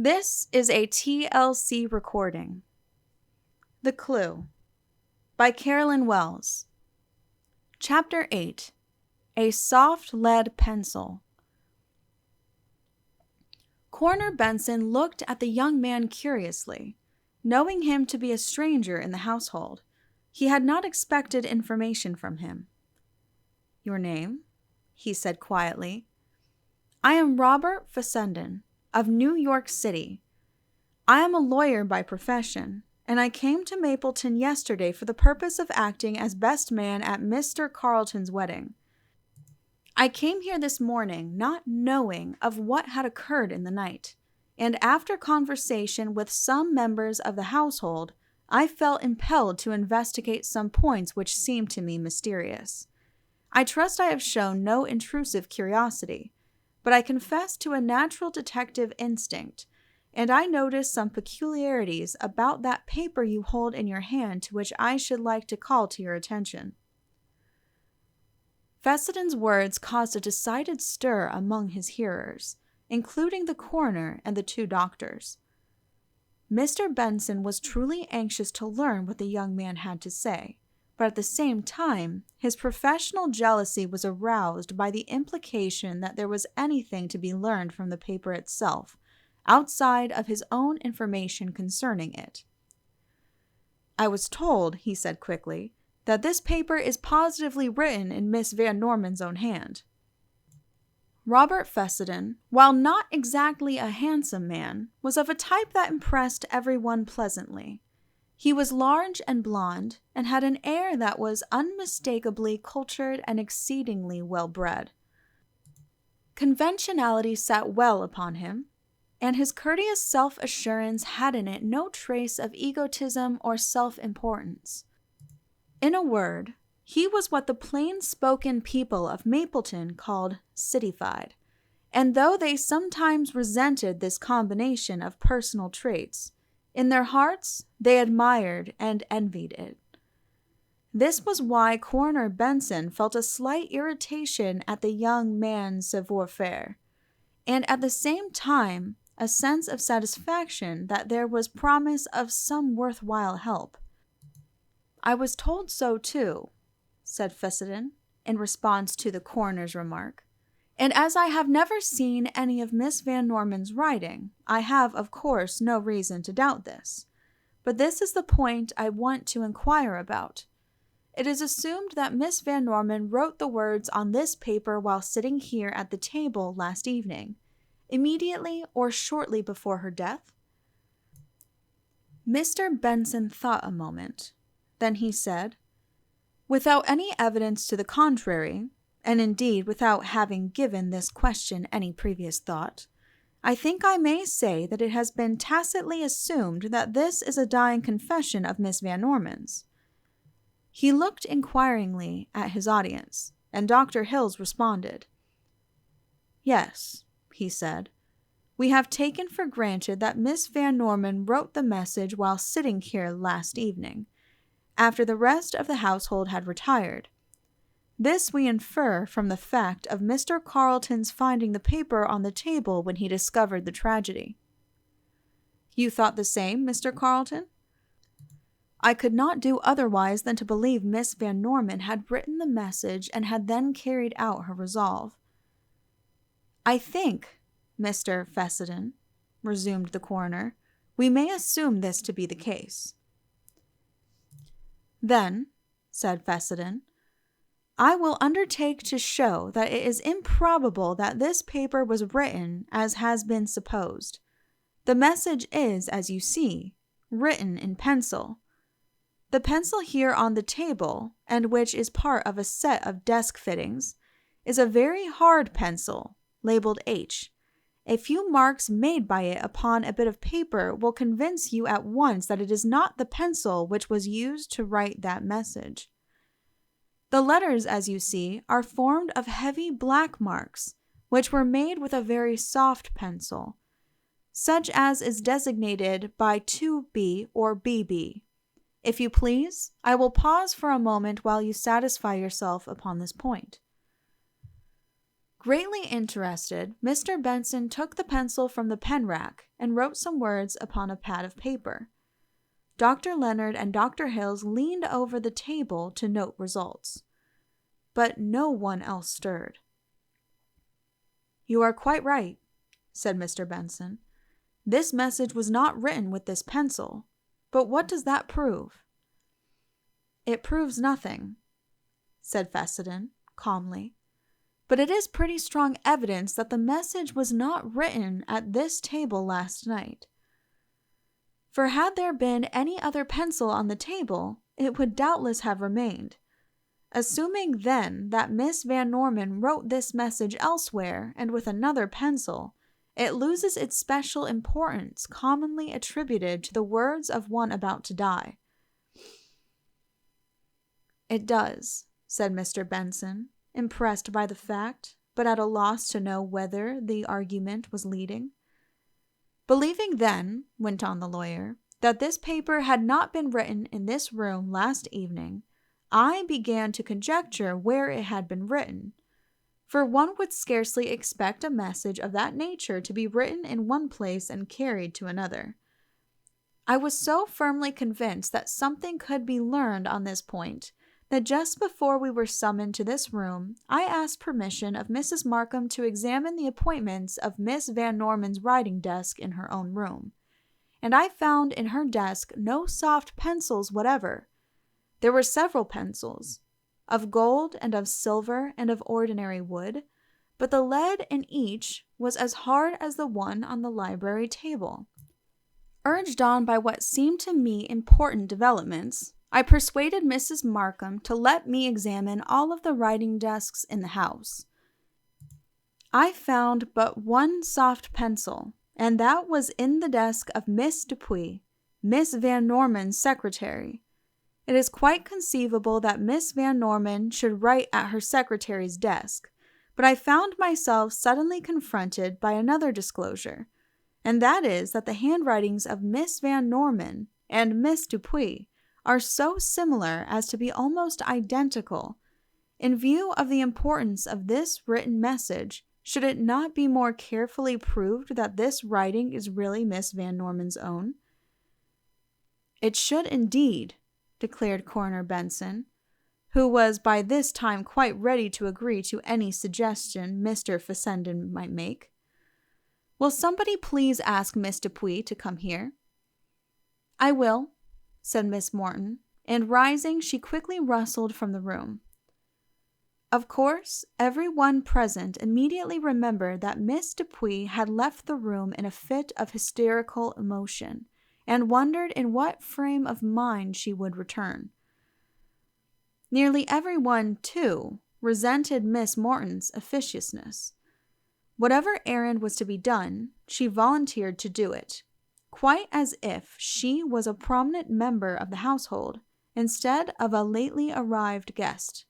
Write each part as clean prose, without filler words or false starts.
This is a TLC recording. The Clue by Carolyn Wells. Chapter 8. A Soft Lead Pencil. Coroner Benson looked at the young man curiously. Knowing him to be a stranger in the household, he had not expected information from him. "Your name?" he said quietly. "I am Robert Fessenden, of New York City. I am a lawyer by profession, and I came to Mapleton yesterday for the purpose of acting as best man at Mr. Carleton's wedding. I came here this morning not knowing of what had occurred in the night, and after conversation with some members of the household, I felt impelled to investigate some points which seemed to me mysterious. I trust I have shown no intrusive curiosity, but I confess to a natural detective instinct, and I noticed some peculiarities about that paper you hold in your hand to which I should like to call to your attention." Fesseden's words caused a decided stir among his hearers, including the coroner and the two doctors. Mr. Benson was truly anxious to learn what the young man had to say, but at the same time, his professional jealousy was aroused by the implication that there was anything to be learned from the paper itself, outside of his own information concerning it. "I was told," he said quickly, "that this paper is positively written in Miss Van Norman's own hand." Robert Fessenden, while not exactly a handsome man, was of a type that impressed everyone pleasantly. He was large and blond, and had an air that was unmistakably cultured and exceedingly well-bred. Conventionality sat well upon him, and his courteous self-assurance had in it no trace of egotism or self-importance. In a word, he was what the plain-spoken people of Mapleton called cityfied, and though they sometimes resented this combination of personal traits, in their hearts they admired and envied it. This was why Coroner Benson felt a slight irritation at the young man's savoir-faire, and at the same time a sense of satisfaction that there was promise of some worthwhile help. "I was told so too," said Fessenden, in response to the coroner's remark. "And as I have never seen any of Miss Van Norman's writing, I have, of course, no reason to doubt this. But this is the point I want to inquire about. It is assumed that Miss Van Norman wrote the words on this paper while sitting here at the table last evening, immediately or shortly before her death?" Mr. Benson thought a moment. Then he said, "Without any evidence to the contrary, and indeed without having given this question any previous thought, I think I may say that it has been tacitly assumed that this is a dying confession of Miss Van Norman's." He looked inquiringly at his audience, and Dr. Hills responded. "Yes," he said, "we have taken for granted that Miss Van Norman wrote the message while sitting here last evening, after the rest of the household had retired. This we infer from the fact of Mr. Carleton's finding the paper on the table when he discovered the tragedy." "You thought the same, Mr. Carleton?" "I could not do otherwise than to believe Miss Van Norman had written the message and had then carried out her resolve." "I think, Mr. Fessenden," resumed the coroner, "we may assume this to be the case." "Then," said Fessenden, "I will undertake to show that it is improbable that this paper was written as has been supposed. The message is, as you see, written in pencil. The pencil here on the table, and which is part of a set of desk fittings, is a very hard pencil, labeled H. A few marks made by it upon a bit of paper will convince you at once that it is not the pencil which was used to write that message. The letters, as you see, are formed of heavy black marks, which were made with a very soft pencil, such as is designated by 2B or BB. If you please, I will pause for a moment while you satisfy yourself upon this point." Greatly interested, Mr. Benson took the pencil from the pen rack and wrote some words upon a pad of paper. Dr. Leonard and Dr. Hales leaned over the table to note results, but no one else stirred. "You are quite right," said Mr. Benson. "This message was not written with this pencil, but what does that prove?" "It proves nothing," said Fessenden calmly, "but it is pretty strong evidence that the message was not written at this table last night. For had there been any other pencil on the table, it would doubtless have remained. Assuming then that Miss Van Norman wrote this message elsewhere and with another pencil, it loses its special importance commonly attributed to the words of one about to die." "It does," said Mr. Benson, impressed by the fact, but at a loss to know whither the argument was leading. "Believing then," went on the lawyer, "that this paper had not been written in this room last evening, I began to conjecture where it had been written, for one would scarcely expect a message of that nature to be written in one place and carried to another. I was so firmly convinced that something could be learned on this point that just before we were summoned to this room, I asked permission of Mrs. Markham to examine the appointments of Miss Van Norman's writing desk in her own room, and I found in her desk no soft pencils whatever. There were several pencils, of gold and of silver and of ordinary wood, but the lead in each was as hard as the one on the library table. Urged on by what seemed to me important developments, I persuaded Mrs. Markham to let me examine all of the writing desks in the house. I found but one soft pencil, and that was in the desk of Miss Dupuy, Miss Van Norman's secretary. It is quite conceivable that Miss Van Norman should write at her secretary's desk, but I found myself suddenly confronted by another disclosure, and that is that the handwritings of Miss Van Norman and Miss Dupuy are so similar as to be almost identical. In view of the importance of this written message, should it not be more carefully proved that this writing is really Miss Van Norman's own?" "It should indeed," declared Coroner Benson, who was by this time quite ready to agree to any suggestion Mr. Fessenden might make. "Will somebody please ask Miss Dupuy to come here?" "I will," said Miss Morton, and rising, she quickly rustled from the room. Of course, every one present immediately remembered that Miss Dupuy had left the room in a fit of hysterical emotion, and wondered in what frame of mind she would return. Nearly every one, too, resented Miss Morton's officiousness. Whatever errand was to be done, she volunteered to do it, quite as if she was a prominent member of the household, instead of a lately arrived guest.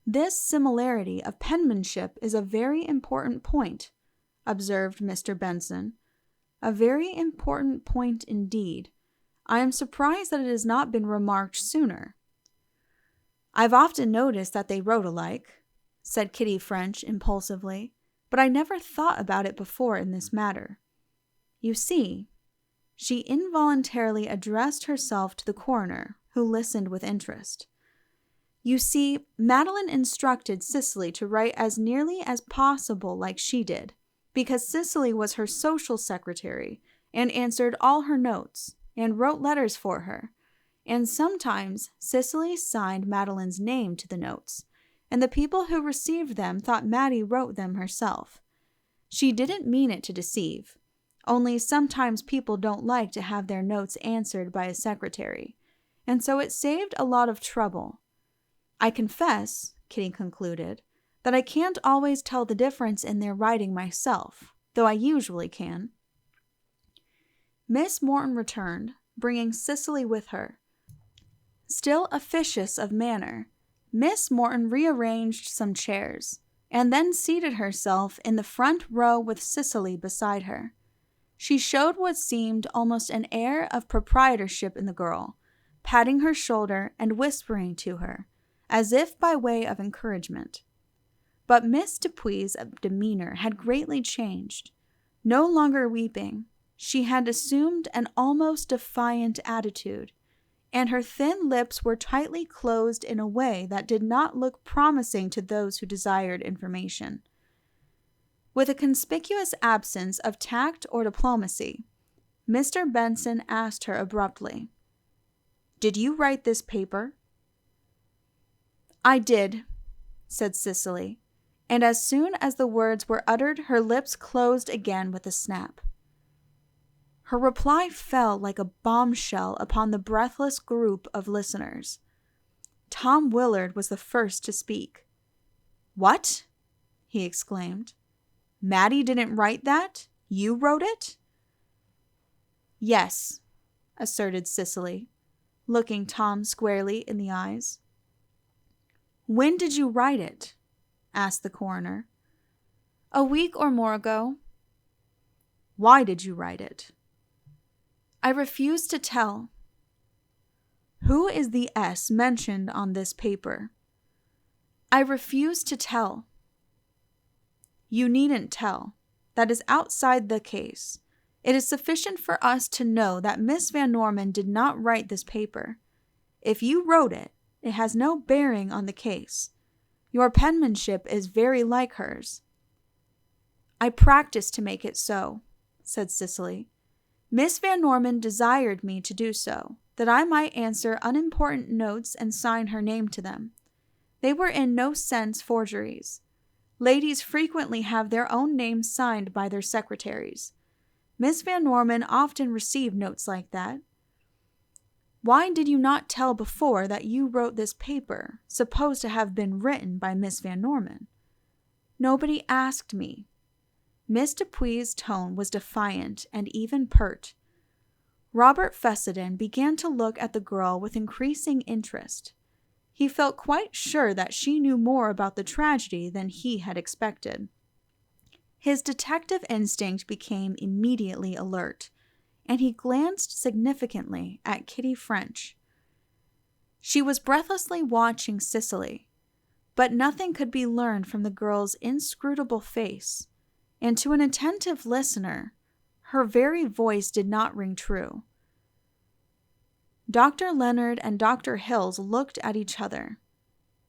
"This similarity of penmanship is a very important point," observed Mr. Benson. "A very important point indeed. I am surprised that it has not been remarked sooner." "I've often noticed that they wrote alike," said Kitty French impulsively, "but I never thought about it before in this matter. You see," she involuntarily addressed herself to the coroner, who listened with interest. "You see, Madeline instructed Cicely to write as nearly as possible like she did, because Cicely was her social secretary and answered all her notes and wrote letters for her, and sometimes Cicely signed Madeline's name to the notes, and the people who received them thought Maddie wrote them herself. She didn't mean it to deceive, only sometimes people don't like to have their notes answered by a secretary, and so it saved a lot of trouble. I confess," Kitty concluded, "that I can't always tell the difference in their writing myself, though I usually can." Miss Morton returned, bringing Cicely with her. Still officious of manner, Miss Morton rearranged some chairs, and then seated herself in the front row with Cicely beside her. She showed what seemed almost an air of proprietorship in the girl, patting her shoulder and whispering to her, as if by way of encouragement. But Miss Dupuy's demeanor had greatly changed. No longer weeping, she had assumed an almost defiant attitude, and her thin lips were tightly closed in a way that did not look promising to those who desired information. With a conspicuous absence of tact or diplomacy, Mr. Benson asked her abruptly, "Did you write this paper?" "I did," said Cicely, and as soon as the words were uttered, her lips closed again with a snap. Her reply fell like a bombshell upon the breathless group of listeners. Tom Willard was the first to speak. "What?" he exclaimed. "Maddie didn't write that? You wrote it?" "Yes," asserted Cicely, looking Tom squarely in the eyes. "When did you write it?" asked the coroner. "A week or more ago." "Why did you write it?" "I refuse to tell." "Who is the S mentioned on this paper?" "I refuse to tell." "You needn't tell. That is outside the case. It is sufficient for us to know that Miss Van Norman did not write this paper. If you wrote it, it has no bearing on the case. Your penmanship is very like hers." "I practiced to make it so," said Cicely. "Miss Van Norman desired me to do so, that I might answer unimportant notes and sign her name to them. They were in no sense forgeries. Ladies frequently have their own names signed by their secretaries. Miss Van Norman often received notes like that. Why did you not tell before that you wrote this paper, supposed to have been written by Miss Van Norman?" "Nobody asked me." Miss Dupuy's tone was defiant and even pert. Robert Fessenden began to look at the girl with increasing interest. He felt quite sure that she knew more about the tragedy than he had expected. His detective instinct became immediately alert, and he glanced significantly at Kitty French. She was breathlessly watching Cicely, but nothing could be learned from the girl's inscrutable face, and to an attentive listener, her very voice did not ring true. Dr. Leonard and Dr. Hills looked at each other,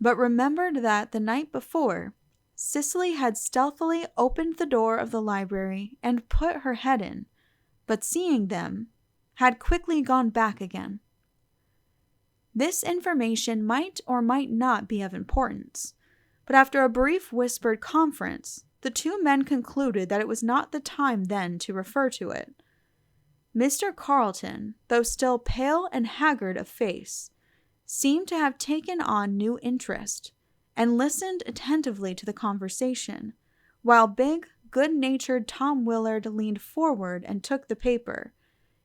but remembered that the night before, Cicely had stealthily opened the door of the library and put her head in, but seeing them, had quickly gone back again. This information might or might not be of importance, but after a brief whispered conference, the two men concluded that it was not the time then to refer to it. Mr. Carleton, though still pale and haggard of face, seemed to have taken on new interest, and listened attentively to the conversation, while big, good-natured Tom Willard leaned forward and took the paper,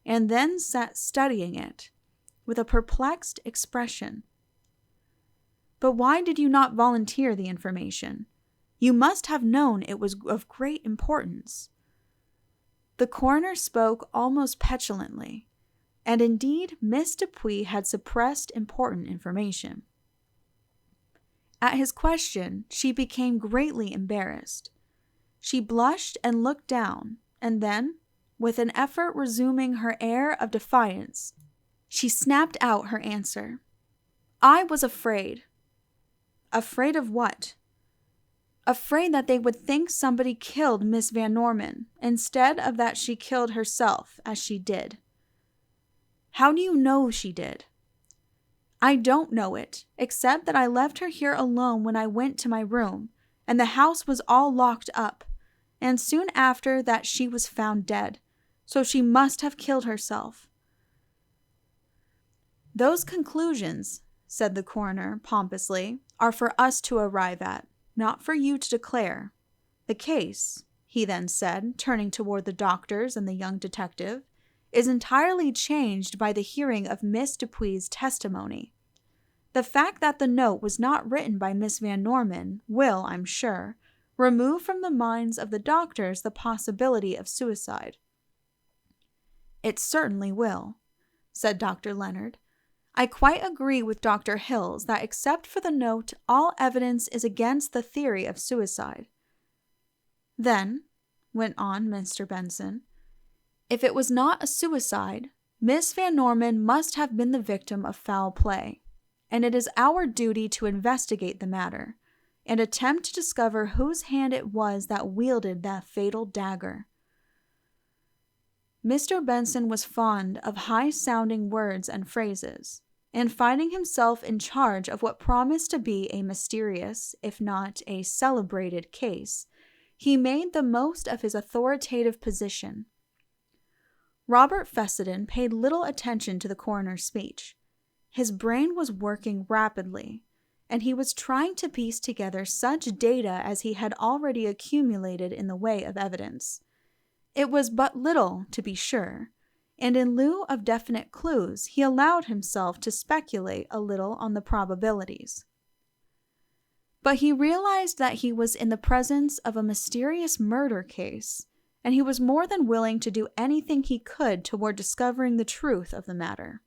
and then sat studying it, with a perplexed expression. "But why did you not volunteer the information? You must have known it was of great importance." The coroner spoke almost petulantly, and indeed Miss Dupuy had suppressed important information. At his question, she became greatly embarrassed. She blushed and looked down, and then, with an effort resuming her air of defiance, she snapped out her answer. "I was afraid." "Afraid of what?" "Afraid that they would think somebody killed Miss Van Norman, instead of that she killed herself, as she did." "How do you know she did?" "I don't know it, except that I left her here alone when I went to my room, and the house was all locked up, and soon after that she was found dead, so she must have killed herself." "Those conclusions," said the coroner pompously, "are for us to arrive at, not for you to declare. The case," he then said, turning toward the doctors and the young detective, "is entirely changed by the hearing of Miss Dupuy's testimony. The fact that the note was not written by Miss Van Norman will, I'm sure, remove from the minds of the doctors the possibility of suicide." "It certainly will," said Dr. Leonard. I quite agree with Dr. Hills that except for the note, all evidence is against the theory of suicide. Then, went on Mr. Benson, if it was not a suicide, Miss Van Norman must have been the victim of foul play, and it is our duty to investigate the matter and attempt to discover whose hand it was that wielded that fatal dagger. Mr. Benson was fond of high-sounding words and phrases, and finding himself in charge of what promised to be a mysterious, if not a celebrated case, he made the most of his authoritative position. Robert Fessenden paid little attention to the coroner's speech. His brain was working rapidly, and he was trying to piece together such data as he had already accumulated in the way of evidence. It was but little, to be sure, and in lieu of definite clues, he allowed himself to speculate a little on the probabilities. But he realized that he was in the presence of a mysterious murder case, and he was more than willing to do anything he could toward discovering the truth of the matter.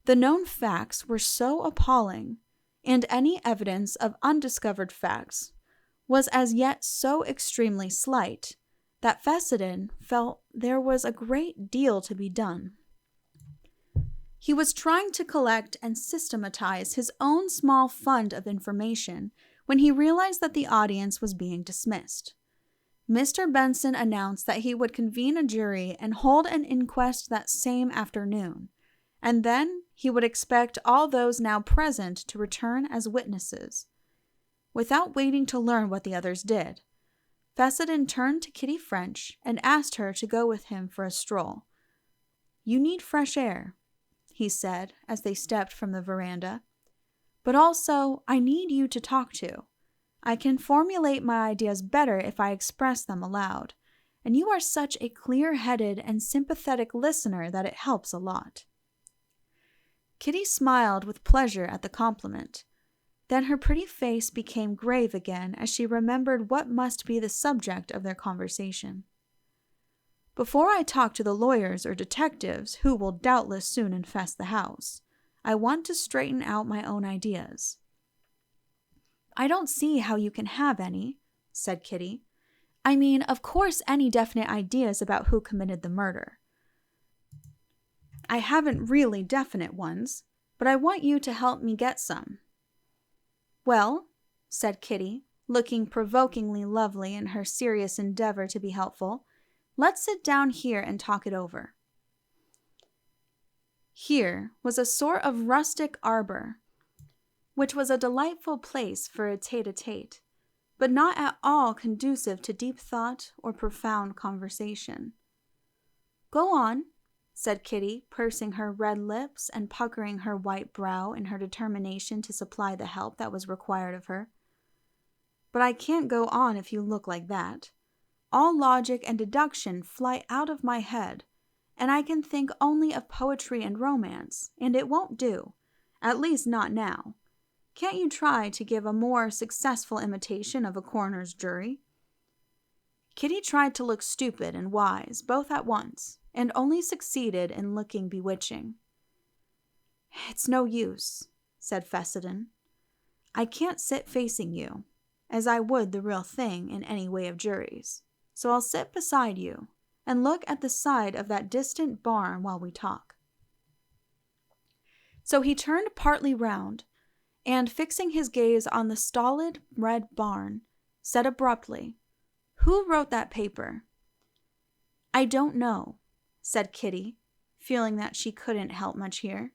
The known facts were so appalling, and any evidence of undiscovered facts was as yet so extremely slight, that Fessenden felt there was a great deal to be done. He was trying to collect and systematize his own small fund of information when he realized that the audience was being dismissed. Mr. Benson announced that he would convene a jury and hold an inquest that same afternoon, and then he would expect all those now present to return as witnesses. Without waiting to learn what the others did, Fessenden turned to Kitty French and asked her to go with him for a stroll. "You need fresh air," he said as they stepped from the veranda. "But also, I need you to talk to. I can formulate my ideas better if I express them aloud, and you are such a clear-headed and sympathetic listener that it helps a lot." Kitty smiled with pleasure at the compliment. Then her pretty face became grave again as she remembered what must be the subject of their conversation. "Before I talk to the lawyers or detectives, who will doubtless soon infest the house, I want to straighten out my own ideas." "I don't see how you can have any," said Kitty. "I mean, of course, any definite ideas about who committed the murder. I haven't really definite ones, but I want you to help me get some." "Well," said Kitty, looking provokingly lovely in her serious endeavor to be helpful, "let's sit down here and talk it over." Here was a sort of rustic arbor, which was a delightful place for a tete-a-tete, but not at all conducive to deep thought or profound conversation. "Go on," said Kitty, pursing her red lips and puckering her white brow in her determination to supply the help that was required of her. "But I can't go on if you look like that. All logic and deduction fly out of my head, and I can think only of poetry and romance, and it won't do, at least not now. Can't you try to give a more successful imitation of a coroner's jury?" Kitty tried to look stupid and wise, both at once, and only succeeded in looking bewitching. "It's no use," said Fessenden. "I can't sit facing you, as I would the real thing in any way of juries, so I'll sit beside you and look at the side of that distant barn while we talk." So he turned partly round, and fixing his gaze on the stolid red barn, said abruptly, "Who wrote that paper?" "I don't know," said Kitty, feeling that she couldn't help much here.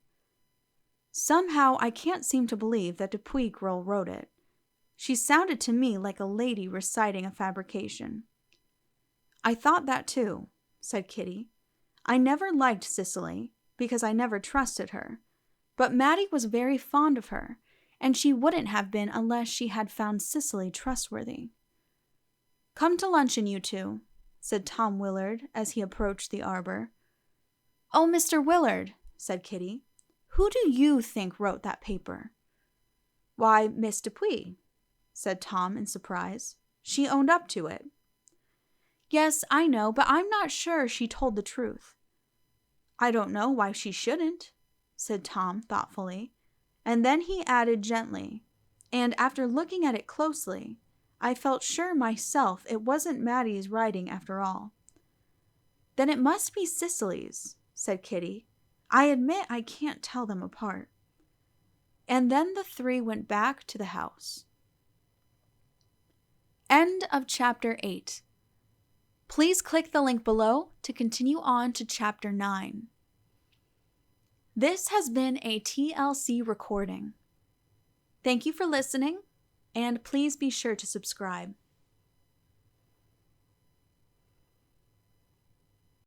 "Somehow I can't seem to believe that Dupuy girl wrote it. She sounded to me like a lady reciting a fabrication." "I thought that too," said Kitty. "I never liked Cicely, because I never trusted her, but Mattie was very fond of her, and she wouldn't have been unless she had found Cicely trustworthy." "Come to luncheon, you two," said Tom Willard as he approached the arbor. "Oh, Mr. Willard," said Kitty, "who do you think wrote that paper?" "Why, Miss Dupuy," said Tom in surprise. "She owned up to it." "Yes, I know, but I'm not sure she told the truth." "I don't know why she shouldn't," said Tom thoughtfully, and then he added gently, and after looking at it closely, I felt sure myself it wasn't Maddie's writing after all. Then it must be Cicely's, said Kitty. I admit I can't tell them apart. And then the three went back to the house. End of Chapter 8. Please click the link below to continue on to Chapter 9. This has been a TLC recording. Thank you for listening, and please be sure to subscribe.